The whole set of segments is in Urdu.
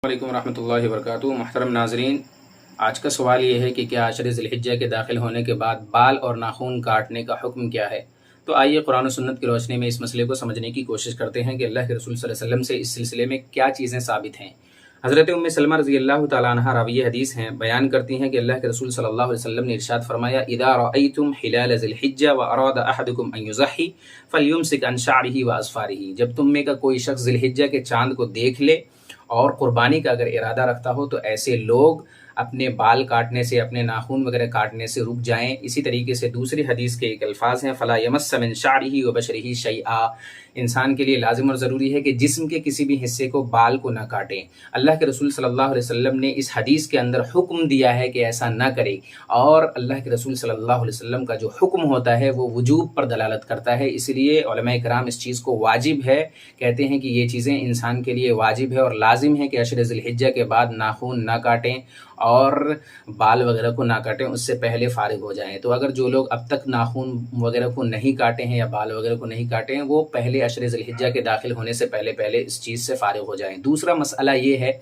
علیکم ورحمۃ اللہ وبرکاتہ۔ محترم ناظرین، آج کا سوال یہ ہے کہ کیا عشر ذی الحجہ کے داخل ہونے کے بعد بال اور ناخن کاٹنے کا حکم کیا ہے؟ تو آئیے قرآن و سنت کی روشنی میں اس مسئلے کو سمجھنے کی کوشش کرتے ہیں کہ اللہ کے رسول صلی اللہ علیہ وسلم سے اس سلسلے میں کیا چیزیں ثابت ہیں۔ حضرت ام سلمہ رضی اللہ تعالیٰ عنہا راوی حدیث ہیں، بیان کرتی ہیں کہ اللہ کے رسول صلی اللہ علیہ وسلم نے ارشاد فرمایا: اذا رأيتم حلال ذی الحجہ واراد احدکم ان یضحی فلیمسک عن شعرہ واظفارہ، جب تم میں کا کوئی شخص ذی الحجہ کے چاند کو دیکھ لے اور قربانی کا اگر ارادہ رکھتا ہو تو ایسے لوگ اپنے بال کاٹنے سے، اپنے ناخن وغیرہ کاٹنے سے رک جائیں۔ اسی طریقے سے دوسری حدیث کے ایک الفاظ ہیں: فلا یمس من شعرہ وبشرہ شیئا، انسان کے لیے لازم اور ضروری ہے کہ جسم کے کسی بھی حصے کو بال کو نہ کاٹیں۔ اللہ کے رسول صلی اللہ علیہ وسلم نے اس حدیث کے اندر حکم دیا ہے کہ ایسا نہ کرے، اور اللہ کے رسول صلی اللہ علیہ وسلم کا جو حکم ہوتا ہے وہ وجوب پر دلالت کرتا ہے۔ اس لیے علماء کرام اس چیز کو واجب ہے کہتے ہیں کہ یہ چیزیں انسان کے لیے واجب ہے اور لازم ہے کہ عشر ذی الحجہ کے بعد ناخن نہ کاٹیں اور بال وغیرہ کو نہ کاٹیں، اس سے پہلے فارغ ہو جائیں۔ تو اگر جو لوگ اب تک ناخن وغیرہ کو نہیں کاٹے ہیں یا بال وغیرہ کو نہیں کاٹے ہیں، وہ پہلے عشر ذی الحجہ کے داخل ہونے سے پہلے اس چیز سے فارغ ہو جائیں۔ دوسرا مسئلہ یہ ہے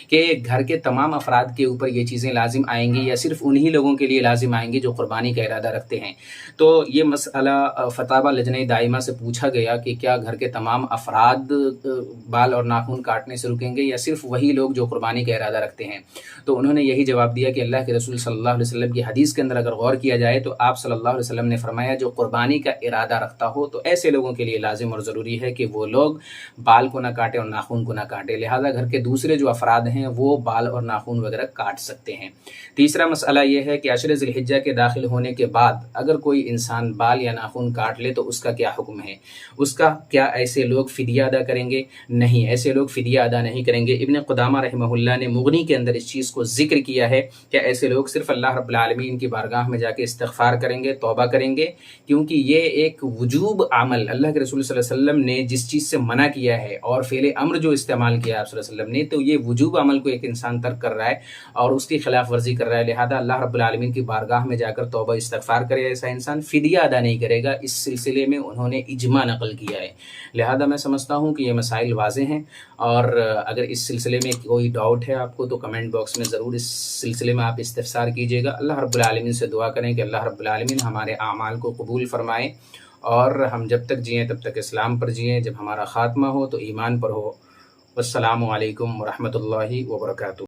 کہ گھر کے تمام افراد کے اوپر یہ چیزیں لازم آئیں گی یا صرف انہی لوگوں کے لیے لازم آئیں گی جو قربانی کا ارادہ رکھتے ہیں؟ تو یہ مسئلہ فتاوی لجنہ دائمہ سے پوچھا گیا کہ کیا گھر کے تمام افراد بال اور ناخن کاٹنے سے رکیں گے یا صرف وہی لوگ جو قربانی کا ارادہ رکھتے ہیں؟ تو انہوں نے یہی جواب دیا کہ اللہ کے رسول صلی اللہ علیہ وسلم کی حدیث کے اندر اگر غور کیا جائے تو آپ صلی اللہ علیہ وسلم نے فرمایا جو قربانی کا ارادہ رکھتا ہو تو ایسے لوگوں کے لیے لازم اور ضروری ہے کہ وہ لوگ بال کو نہ کاٹیں اور ناخن کو نہ کاٹیں، لہٰذا گھر کے دوسرے جو افراد ہیں وہ بال اور ناخن وغیرہ کاٹ سکتے ہیں۔ تیسرا مسئلہ یہ ہے کہ عشر ذی الحجہ کے داخل ہونے کے بعد اگر کوئی انسان بال یا ناخن کاٹ لے تو اس کا کیا حکم ہے؟ اس کا کیا ایسے لوگ فدیہ ادا کریں گے؟ نہیں، ایسے لوگ فدیہ ادا نہیں کریں گے۔ ابن قدامہ رحمہ اللہ نے مغنی کے اندر اس چیز کو ذکر کیا ہے کہ ایسے لوگ صرف اللہ رب العالمین کی بارگاہ میں جا کے استغفار کریں گے، توبہ کریں گے، کیونکہ یہ ایک وجوب عمل اللہ کے رسول صلی اللہ علیہ وسلم نے جس چیز سے منع کیا ہے اور فعل امر جو استعمال کیا ہے آپ صلی اللہ علیہ وسلم نے، تو یہ وجوب عمل کو ایک انسان ترک کر رہا ہے اور اس کی خلاف ورزی کر رہا ہے، لہذا اللہ رب العالمین کی بارگاہ میں جا کر توبہ استغفار کرے ایسا انسان فدیہ ادا نہیں کرے گا۔ اس سلسلے میں انہوں نے اجماع نقل کیا ہے، لہذا میں سمجھتا ہوں کہ یہ مسائل واضح ہیں، اور اگر اس سلسلے میں کوئی ڈاؤٹ ہے آپ کو تو کمنٹ باکس میں ضرور اس سلسلے میں آپ استفسار کیجیے گا۔ اللہ رب العالمین سے دعا کریں کہ اللہ رب العالمین ہمارے اعمال کو قبول فرمائے اور ہم جب تک جئیں تب تک اسلام پر جئیں، جب ہمارا خاتمہ ہو تو ایمان پر ہو۔ والسلام علیکم ورحمۃ اللہ وبرکاتہ۔